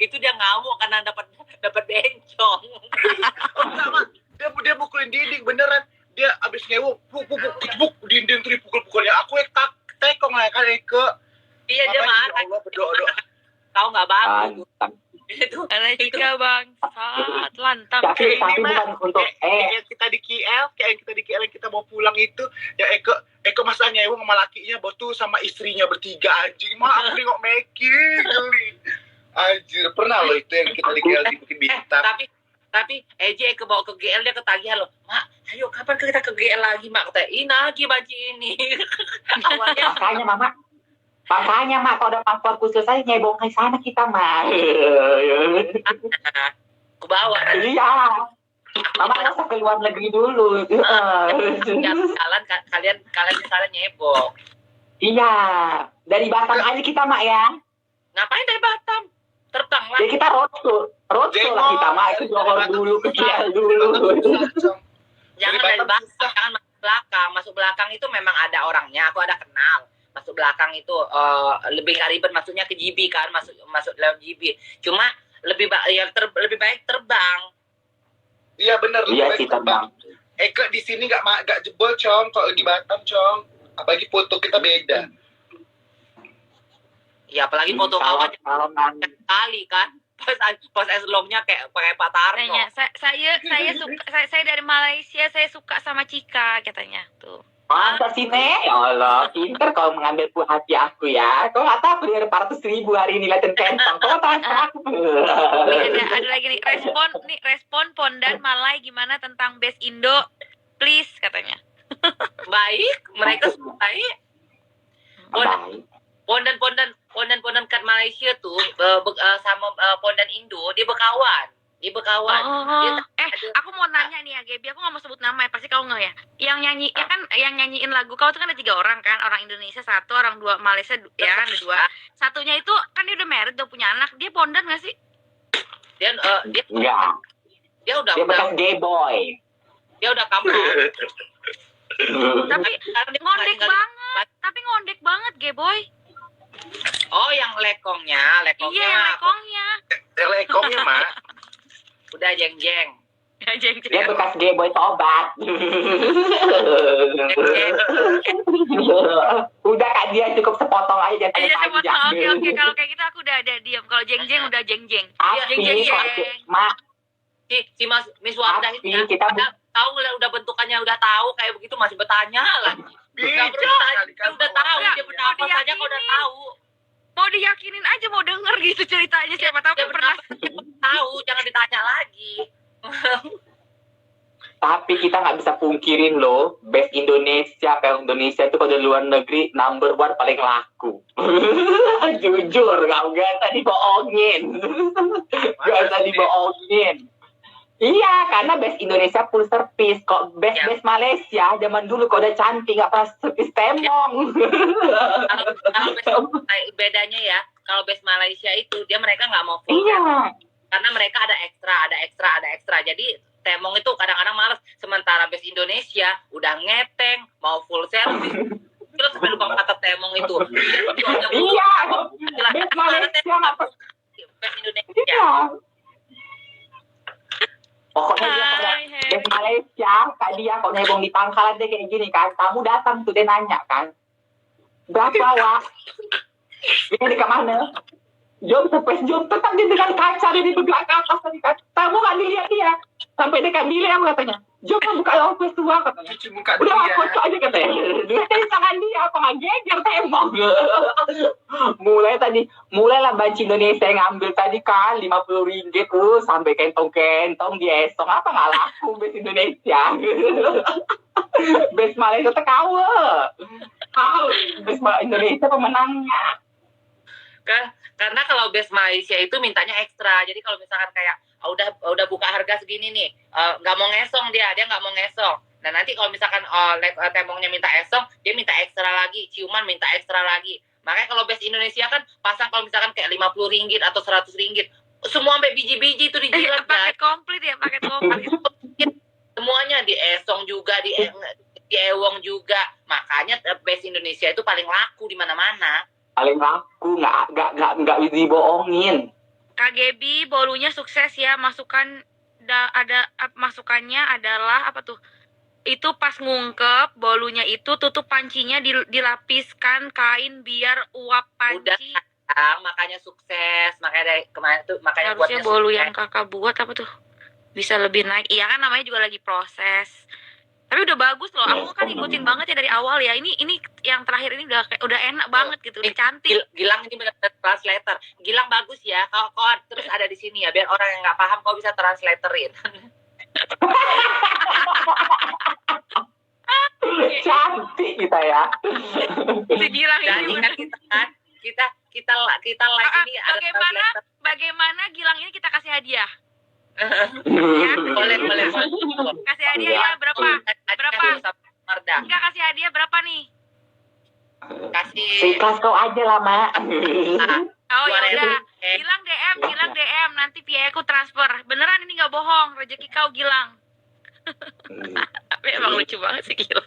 itu dia ngamuk karena dapat bencong. Enggak, dia mukulin dinding beneran. Dia abis ngewu, puk, dinding tuh dipukul-pukulnya. Aku tekong lah kan ke. Iya dia marah. Ya Allah, berdoa. Kau nggak bagus. Itu Cika bang, sangat lantang. Tapi Tapi bukan untuk kayak yang kita di KL, yang kita mau pulang itu, ya Eko masa nyewa sama lakinya, tuh sama istrinya bertiga anjing. Mak, aku nengok Meki, geli. Anjir, pernah loh itu yang kita di KL di Bukit Bintang. Tapi Eje ke bawa ke GL dia ketagihan loh. Mak, ayo kapan kita ke GL lagi, Mak? Kata, ini lagi baju ini. Awalnya Makanya mak kalau ada paspor khusus aja nyebong ke sana kita mak. aku bawa. Iya. Mama nggak usah ke luar negeri dulu. Jalan kalian misalnya nyebong. Iya. Dari Batam aja kita mak ya. Ngapain dari Batam? Terbang lah. Jadi kita roadshow lah kita mak. Itu Johor dulu ke KL dulu. Jangan dari Batam, jangan masuk belakang itu memang ada orangnya. Aku ada kenal. Masuk belakang itu lebih ribet, maksudnya ke GB kan, masuk lewat GB. Cuma lebih baik terbang. Iya benar. Iya sih terbang. Eko di sini nggak jebol Cong, kalau di Batam Cong. Apalagi foto kita beda. Ya apalagi foto kawan kali kan. Pas eslongnya kayak pakai Pak Tarno. Saya dari Malaysia, saya suka sama Cika katanya tuh. Masa sih Nek? Ya Allah, pinter kau mengambil hati aku ya. Kau nggak tahu dia 400.000 hari ini latihan centang. Kau tahu aku. Ada lagi nih respon Pondan Malay gimana tentang Best Indo, please katanya. Baik, mereka semua baik. Pondan kat Malaysia tuh sama Pondan Indo dia berkawan. Aku mau nanya nih ya, Gaby, aku nggak mau sebut nama ya, pasti kau nggak ya. Yang nyanyiin lagu kau tuh kan ada 3 orang kan, orang Indonesia 1, orang 2 Malaysia ya kan ada 2. Satunya itu kan dia udah married, udah punya anak, dia Pondan nggak sih? Dia enggak. Dia udah bekas gay boy. Dia udah kampung. Tapi ngondek banget gay boy. Oh, yang lekongnya. Iya, yang lekongnya. Yang lekongnya mak. Udah jeng. Dia bekas gay boy tobat. Udah Kak, dia cukup sepotong aja. Iya, sepotong. Oke. Kalau kayak gitu aku udah ada diam. Kalau jeng udah jeng. Mak. Si Miss Wardah itu ya. Tahu udah bentukannya udah tahu kayak begitu masih bertanya lagi. Udah tahu dia benar apa saja kau udah tahu. Mau diyakinin aja, mau denger gitu ceritanya, siapa tahu kan pernah tahu, jangan ditanya lagi. Tapi kita nggak bisa pungkirin loh, Best Indonesia itu kalau di luar negeri number 1 paling laku. Jujur, nggak usah dibohongin. Iya, karena Best Indonesia full service. Kok Best Malaysia zaman dulu kok udah cantik nggak pernah service temong. Kalau bedanya ya, kalau Best Malaysia itu mereka nggak mau full. Iya. Karena mereka ada ekstra. Jadi temong itu kadang-kadang malas. Sementara Best Indonesia udah ngeteng, mau full service. Terus sampai lupa kata temong itu. Iya. Best Malaysia nggak pernah. Best Indonesia. Iya. Pokoknya dia Best Malaysia, Kak dia kok nyebong di pangkalan dia kayak gini kan. Kamu datang tuh dia nanya kan. Berapa Wak? Ini di mana? Jom tetap dia dengan kaca dia di belakang atas tadi kan. Kamu gak dilihat dia. Sampai dia bilang aku katanya. Jom buka office tua katanya. Udah aku aja katanya. Dia dari tangan dia apa nggak geger tembok. Mulailah banci Indonesia yang ngambil tadi kan 50 ringgit sampai kentong dia esok apa nggak laku Best Indonesia. Best Malaysia terkawa. Best Indonesia pemenangnya. Karena kalau Best Malaysia itu mintanya ekstra. Jadi kalau misalkan kayak udah buka harga segini nih, nggak mau ngesong dia nggak mau ngesong. Nah nanti kalau misalkan temongnya minta esong, dia minta ekstra lagi, ciuman minta ekstra lagi. Makanya kalau Best Indonesia kan pasang kalau misalkan kayak 50 ringgit atau 100 ringgit, semua sampai biji-biji itu dijilat. Paket komplit. Semuanya di esong juga, di ewong juga. Makanya Best Indonesia itu paling laku di mana-mana. Paling laku, nggak dibohongin. Kak Gebi, bolunya sukses ya. Masukannya adalah apa tuh? Itu pas ngungkep bolunya itu tutup pancinya dilapiskan kain biar uap Udah panci. sayang, makanya sukses. Makanya dari kemarin tuh makanya Harusnya buatnya bolu sukses. yang kakak buat apa tuh bisa lebih naik. Iya kan namanya juga lagi proses. Tapi udah bagus loh. Aku kan ikutin banget ya dari awal ya. Ini yang terakhir ini udah enak banget gitu, udah cantik. Gilang ini benar-benar translator. Gilang bagus ya. Kau terus ada di sini ya, biar orang yang nggak paham kau bisa translatorin. Cantik kita ya. Si Gilang Dan ini ingat kita live ini ada translator. bagaimana Gilang ini kita kasih hadiah. Boleh. Kasih hadiah ya berapa? Berapa? Marda. Enggak kasih hadiah berapa nih? Kasih Ikhlas kau aja lah, Mak. Oh ya 2.000. udah. Gilang DM nanti biaya aku transfer. Beneran ini nggak bohong. Rezeki kau Gilang. Tapi emang lucu banget sih Gilang.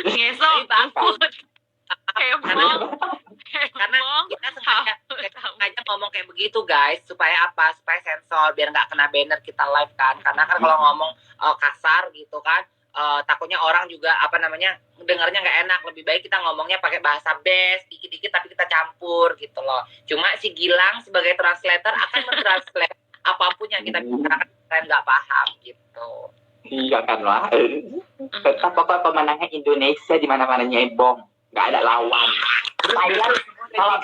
Ngesok bagus. heboh. Karena kita sengaja ngomong kayak begitu guys, supaya apa? Supaya sensor biar nggak kena banner kita live kan. Karena kan kalau ngomong kasar gitu kan, takutnya orang juga apa namanya dengarnya nggak enak. Lebih baik kita ngomongnya pakai bahasa best dikit-dikit tapi kita campur gitu loh. Cuma si Gilang sebagai translator akan mentranslate apapun yang kita bicarakan kalian nggak paham gitu. Iya kan lah. Tetap pokoknya pemenangnya Indonesia di mana-mana nyebong, nggak ada lawan. Kalau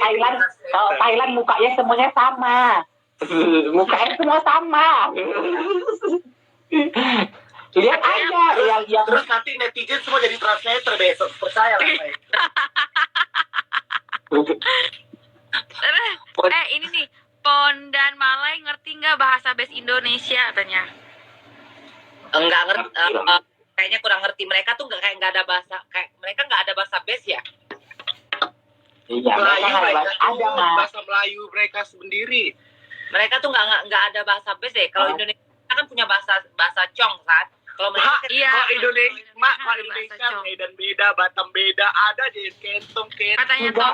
Thailand mukanya semuanya sama. Mukanya semua sama. Lihat aja yang Terus nanti netizen semua jadi translator besok, percaya lah. Ini nih Pondan Malay ngerti nggak bahasa best Indonesia katanya? Enggak ngerti, kayaknya kurang ngerti. Mereka tuh nggak ada bahasa, kayak mereka nggak ada bahasa base ya. Iya, Melayu mereka ada tuh, Mas. bahasa Melayu mereka sendiri. Mereka tuh nggak ada bahasa base deh. Kalau Indonesia kan punya bahasa Cong kan. Kalau mereka kan Iya. Kalau Indonesia, Mak, kalau Indonesia Medan beda, Batam beda, ada aja kentong. Katanya Juga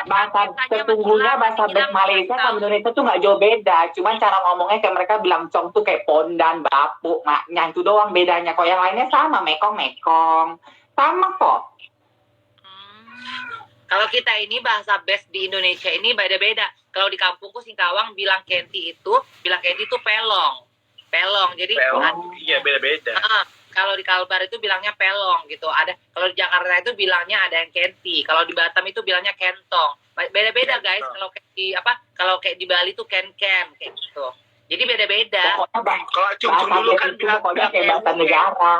bahasa sesungguhnya bahasa best Malaysia sama Indonesia tuh nggak jauh beda. Cuman cara ngomongnya kayak mereka bilang cong tuh kayak pondan, bapuk, maknya itu doang bedanya. Kok yang lainnya sama, mekong, sama kok. kalau kita ini bahasa base di Indonesia ini beda-beda. Kalau di kampungku Singkawang bilang kenti itu pelong. Jadi Iya beda-beda. kalau di Kalbar itu bilangnya pelong gitu. Kalau di Jakarta itu bilangnya ada yang kenti. Kalau di Batam itu bilangnya kentong. Beda-beda guys. Kalau kayak di Bali itu ken kayak gitu. Jadi beda-beda. Pokoknya Kalau cung dulu kan bilang pokoknya kayak bahasa negara.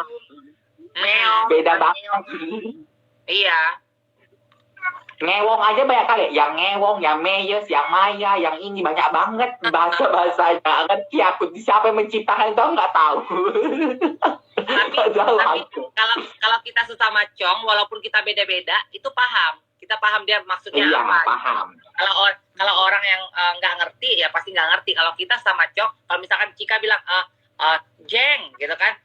Beda banget. Iya. Ngewong aja banyak kali. Yang ngewong, yang meyes, yang maya, yang ini banyak banget bahasa-bahasanya. Ngerti aku siapa yang menciptakan itu nggak tahu. Tapi kalau kita sesama Cong, walaupun kita beda-beda, itu paham. Kita paham dia maksudnya Iya, apa. paham. Kalau orang yang nggak ngerti, ya pasti nggak ngerti. Kalau kita sama Cong, kalau misalkan Cika bilang jeng gitu kan,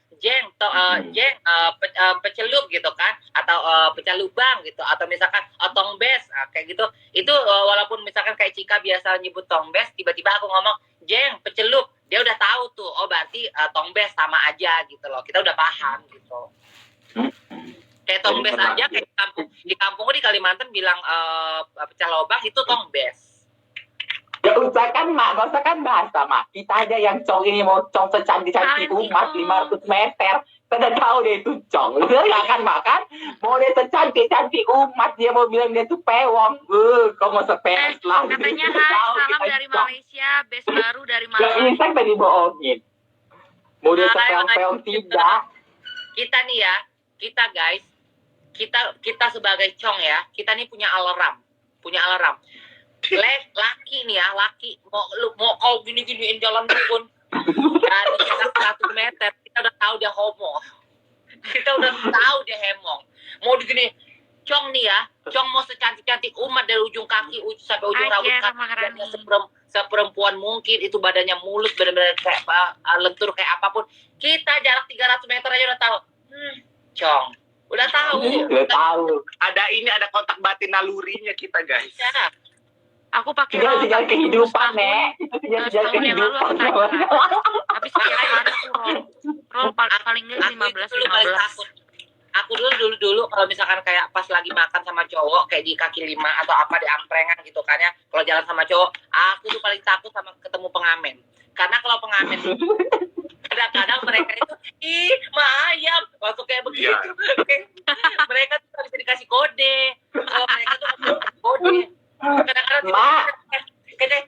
pecelup gitu kan, atau pecah lubang gitu, atau misalkan tongbes kayak gitu. Itu walaupun misalkan kayak Cika biasa nyebut tongbes, tiba-tiba aku ngomong jeng pecelup, dia udah tahu tuh, oh berarti tongbes sama aja gitu loh, kita udah paham gitu. Kayak tongbes aja kayak di kampungku di Kalimantan bilang pecah lubang itu tongbes. Ya usahakan Mak, gak usah kan bahasa Mak. Kita aja yang cong ini mau cong secantik-cantik umat 500 meter. Kita udah tahu dia itu cong. Ya kan Mak kan? Mau dia secantik-cantik umat, dia mau bilang dia tuh pewong. Kok mau sepes lah. Katanya salam dari Malaysia, best baru dari Gak Malaysia. bisa tadi bohongin. Mau dia sepeong-peong tidak. Kita nih ya, kita guys, kita sebagai Cong ya, kita nih punya alarm. Laki nih ya, mau kau gini-giniin jalan pun dari jarak 100 meter, kita udah tahu dia homo. Kita udah tahu dia hemong. Mau digini, Cong nih ya, Cong mau secantik-cantik umat dari ujung kaki sampai ujung rambut kaki, seperempuan mungkin, itu badannya mulus, benar-benar kayak lentur kayak apapun. Kita jarak 300 meter aja udah tahu. Cong, udah tahu. Udah tahu. Ada kontak batin nalurinya kita guys. Ya. Aku pakai Sinyal-sinyal kehidupan, setahun. Nek. Itu sinyal-sinyal Setahun yang lalu kehidupan. aku tanya. Tapi setiap hari aku roll paling nggak Aku itu 15 dulu paling 15. takut. Aku dulu kalau misalkan kayak pas lagi makan sama cowok kayak di kaki lima atau apa di amprengan gitu kan ya, kalau jalan sama cowok aku tuh paling takut sama ketemu pengamen, karena kalau pengamen kadang-kadang mereka itu ayam waktu kayak begitu. Mereka tuh nggak bisa dikasih kode, kalau mereka tuh nggak bisa dikasih kode kadang-kadang Mak. kayak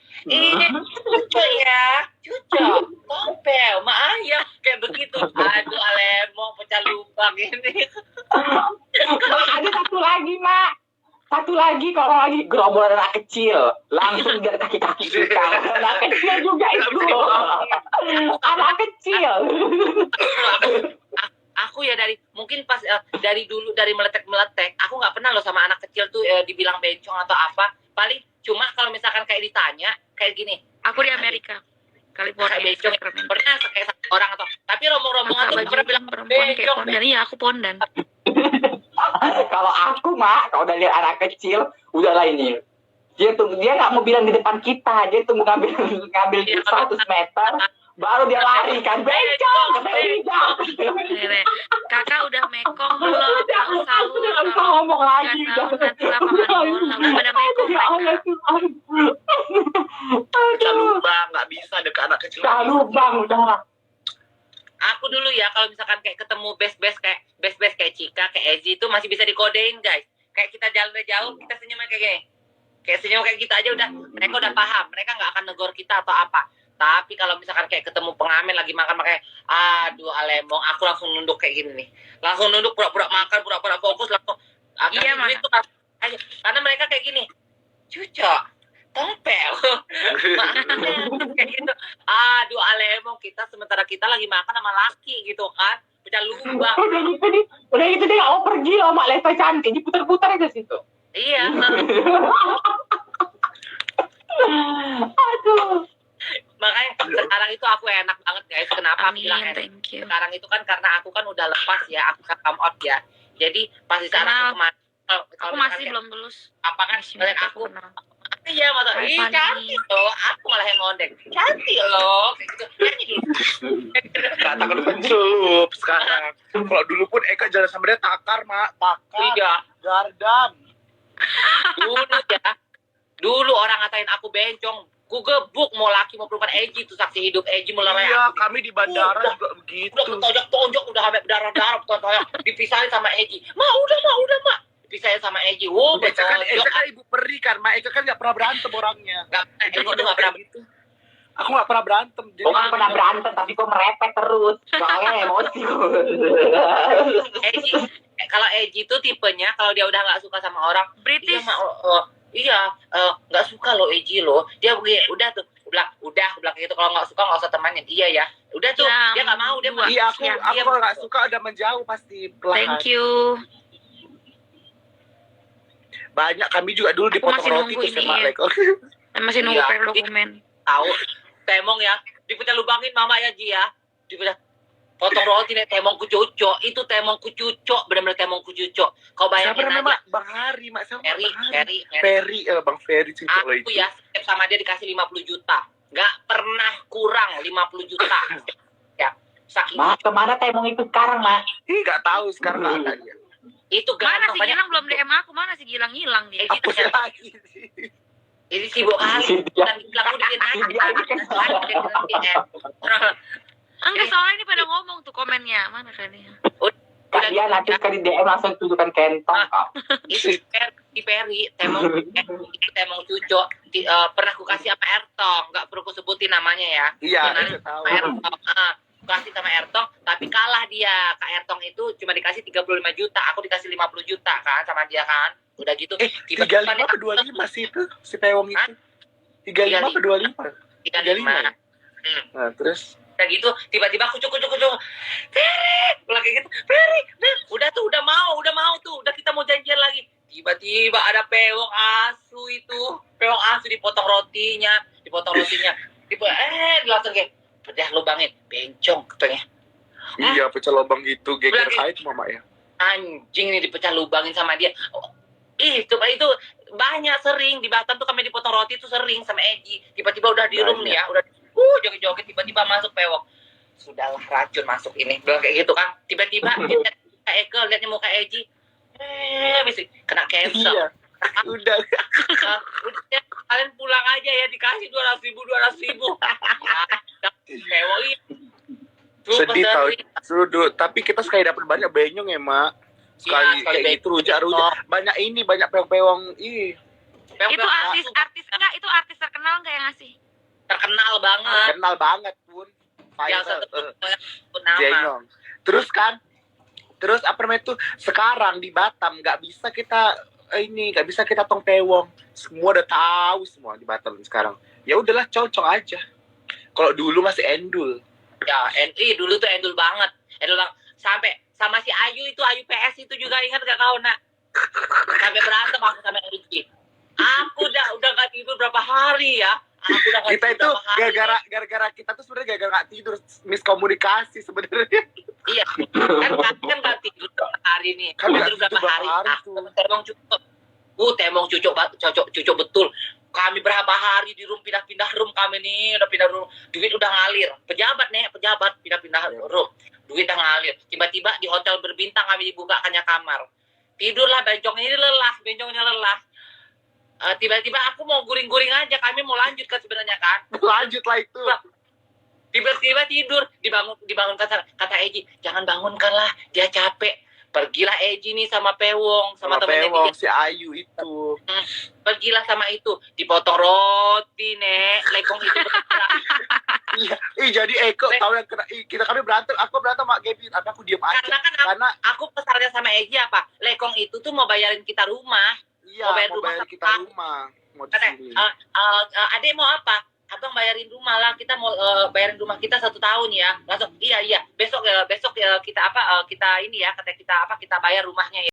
cucu ya, cucu tompel ma ayam kayak begitu. Aduh Alemo pecah lubang ini. Mak, ada satu lagi, Mak. Satu lagi kalau lagi gerombolan anak kecil, langsung lihat kaki-kaki kita. Anak kecil juga itu. Anak kecil. Aku ya mungkin pas dari dulu dari meletek aku nggak pernah loh sama anak kecil tuh dibilang bencong atau apa. Paling cuma kalau misalkan kayak ditanya kayak gini, Aku di Amerika, California. kayak bencong pernah kayak satu orang atau tapi rombongan tuh pernah bilang perempuan kayak bencong. pondan. Iya, aku pondan. Kalau aku, Mak, kalau udah lihat anak kecil, udahlah ini. Dia nggak mau bilang di depan kita, dia tunggu ngambil 100 meter, baru dia lari kan, bencong, Nenek, kakak udah mekong belum? Nggak usah lu, nggak bisa kalau ngomong lagi. nggak tahu nanti lapangan bola udah pada mekong mereka. Pecah lubang, nggak bisa dekat anak kecil. Pecah lubang, udahlah. Aku dulu ya kalau misalkan kayak ketemu best kayak Cika, kayak Ezi itu masih bisa dikodein guys. Kayak kita jalan jauh, kita senyumnya kayak gini. Kayak senyum kayak kita aja udah, mereka udah paham, mereka nggak akan negor kita atau apa. Tapi kalau misalkan kayak ketemu pengamen lagi makan makanya, aduh Alemong, aku langsung nunduk kayak gini nih. Langsung nunduk pura-pura makan, pura-pura fokus, langsung. Iya, Mas. Itu aja. Karena mereka kayak gini, cucu, tompel. Kayak gitu. Aduh Alemong, sementara kita lagi makan sama laki gitu kan. Pecah lubang. Udah gitu dia mau pergi loh, Mak Lesa cantik, diputar-putar ke situ. Iya. Aduh. Makanya sekarang itu aku enak banget guys. Kenapa aku Amin, bilang enak? thank you. Sekarang itu kan karena aku kan udah lepas ya, aku kan come out ya. Jadi pasti saat Kenal. aku kemarin Aku masih belum lulus. apa kan Masih ngeliat muda, aku kenal. iya masa Hai, ih Fani. cantik loh, aku malah yang ngondek cantik loh kayak gitu. Nyanyi dulu. Nggak takut pencelup sekarang. Kalau dulu pun Eka jalan sama dia takar, Mak. Takar. Iya. Gardam. Dulu orang ngatain aku bencong, ku gebuk mau laki mau perempuan. Eji tuh saksi hidup, Eji mulai Iya, kami di bandara Udah. juga begitu. udah ketonjok udah sampai berdarah-darah ketonjok dipisahin sama Eji. Mak dipisahin sama Eji. Wow, Eka kan betonjok. ibu peri kan, Mak. Eka kan nggak pernah berantem orangnya. Nggak pernah, Eji tuh nggak pernah gitu. Aku nggak pernah berantem. Jadi Kok nggak pernah berantem, tapi kok merepet terus. Soalnya emosi. Eji, kalau Eji tuh tipenya kalau dia udah nggak suka sama orang, British. nggak suka lo Eji lo. Dia begini, udah tuh, udah kayak gitu. Kalau nggak suka nggak usah temannya dia ya. Udah tuh, Yang dia nggak mau dia dua. Iya, aku Dia kalau nggak suka udah menjauh pasti pelan. Thank you. Banyak kami juga dulu Aku dipotong masih roti nunggu tuh ini sama ya. Leko. Saya masih nunggu Iya. paper dokumen. tahu. Temong ya, dipecah lubangin mama ya Ji ya. Dipecah potong roti nih temongku cucok, itu temongku cucok, benar-benar temongku cucok. Kau Siapa bayangin namanya, aja. Mak? Bang Hari, Mak. Siapa? Ferry, Bang Hari. Ferry. Bang Ferry cucok lo Aku itu. ya setiap sama dia dikasih 50 juta. Nggak pernah kurang 50 juta. Ya, saking Mak, kemana temong itu sekarang, Mak? Ih, nggak tahu sekarang nggak ada dia. itu Mana ganteng si banyak. Gilang belum DM aku? Mana si Gilang hilang dia? Eji Apa sih lagi? Ini sibuk kali. Dia- Dan bilang udah dia naik. Enggak, soalnya ini pada ngomong tuh komennya. Mana kalian? Kak dia nanti sekali DM langsung tunjukkan kentong, Kak. Itu Perry, temong cucok pernah ku kasih sama Ertong, nggak perlu ku sebutin namanya ya. Iya, Benar. saya tahu. Kak Ertong, kasih sama Ertong, tapi kalah dia. Kak Ertong itu cuma dikasih 35 juta, aku dikasih 50 juta kan sama dia kan. Udah gitu, 35 apa 25 sih itu? Si Pewong itu. 35 apa 25? 35. Nah, terus Udah gitu, tiba-tiba kucuk. Ferry, lagi gitu, Ferry, udah tuh, udah mau tuh, udah kita mau janjian lagi. Tiba-tiba ada pewong asu itu, pewong asu dipotong rotinya. Langsung kayak, pedah lubangin, bencong katanya. iya pecah lubang gitu, geger Lagi. saya cuma Mak ya. Anjing nih dipecah lubangin sama dia. Oh, Coba itu banyak sering di Batam tuh kami dipotong roti tuh sering sama Eji. Tiba-tiba udah di room nih ya, udah joget-joget tiba-tiba masuk pewok. Sudahlah racun masuk ini. Bilang kayak gitu kan. Tiba-tiba lihat Eke, lihatnya muka Eji. Bisa kena cancel. Iya. Udah. Udah kalian pulang aja ya dikasih 200.000. Pewok ini. Sedih tau. Sudah. Tapi kita sekali dapat banyak benyong ya, Mak. Sekali kayak gitu rujak. Banyak pewong-pewong. Itu itu artis terkenal nggak yang ngasih? Terkenal banget. Kenal banget pun. Yang satu nama. Jenyong. Terus apa namanya itu sekarang di Batam nggak bisa kita tong pewong. Semua udah tahu semua di Batam sekarang. Ya udahlah cocok aja. Kalau dulu masih endul. Ya, dulu tuh endul banget. Sampai sama si Ayu PS itu juga ingat gak kau nak? Sampai berantem aku sama Rizky. Aku udah gak tidur berapa hari ya. Kita itu gara-gara kita tuh sebenarnya gara-gara gak tidur, miskomunikasi sebenarnya. Iya, kan gak tidur berapa hari nih. Kan tidur berapa hari. Temong cucuk betul. Kami berapa hari di room, pindah-pindah room kami nih, udah pindah room, duit udah ngalir. Pejabat pindah-pindah room, duit udah ngalir. Tiba-tiba di hotel berbintang kami dibukakannya kamar. Tidurlah bencongnya lelah. Tiba-tiba aku mau guring-guring aja, kami mau lanjut kan sebenarnya kan. Lanjutlah itu. Tiba-tiba tidur, dibangunkan kata Eji, jangan bangunkanlah, dia capek. Pergilah Eji nih sama Pewong, sama temennya si Ayu itu. Pergilah sama itu, dipotong roti lekong itu bergerak. Iya, jadi Eko tahu yang kami berantem, aku berantem sama Gaby, aku diam aja. Karena aku pesannya sama Eji apa? Lekong itu tuh mau bayarin kita rumah. Iya, mau bayarin kita rumah. Adek mau apa? Abang bayarin rumah lah, kita mau bayarin rumah kita 1 tahun ya. Langsung iya besok kita kita ini ya, kata kita bayar rumahnya ya.